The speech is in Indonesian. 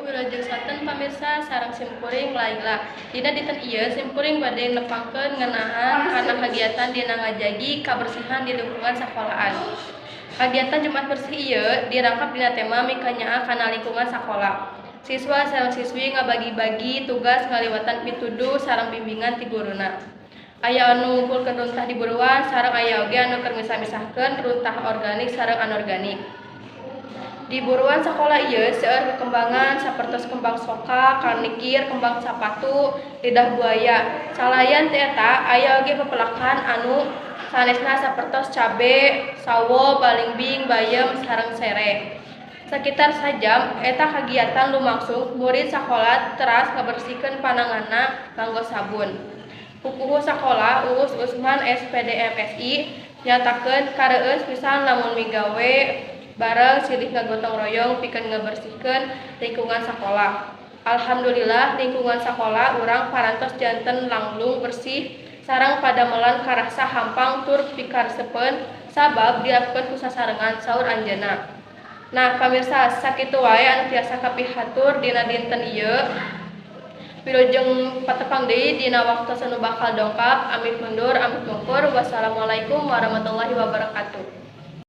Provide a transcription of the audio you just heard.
Wilujeng Saten pamirsa sareng simkuring Laila. Dina dinten ieu simkuring bade nepangkeun ngeunaan kana kagiatan dina ngajagi kabersihan di lingkungan sakolahan. Kagiatan Jumat Bersih ieu dirangkap dina tema mikanyaa kana lingkungan sakola. Siswa sareng siswi ngabagi-bagi tugas ngaliwatan pituduh sareng bimbingan ti guruna. Aya anu ngumpulkeun runtah di buruan sareng aya oge anu keur misah-misahkeun runtah organik sareng anorganik. Di buruan sakola ieu seueur kekembangan sapertos kembang soka, kanikir, kembang sapatu, lidah buaya. Salayan ti eta aya oge pepelakan anu sanesna sapertos cabe, sawo, balimbing, bayem, sareng sereh. Sekitar sajam eta kagiatan lumangsung murid sakola teras ngabersihkeun pananganna nganggo sabun. Pupuhu sakola Uus Usman SPD MSI nyatakeun kareueus pisan lamun migawe bareng silih ngagotong royong pikeun ngabersihkeun lingkungan sakola. Alhamdulillah lingkungan sakola urang parantos janten langlung bersih sareng padamelan karasa hampang tur pikaresepeun sabab dilakukeun ku sasarengan saur Anjeunna. Nah, pamirsa sakitu wae anu tiasa kapihatur dina dinten ieu. Wilujeng patepang deui dina waktos anu bakal dongkap. Amit mundur, amit mungkur. Wassalamualaikum warahmatullahi wabarakatuh.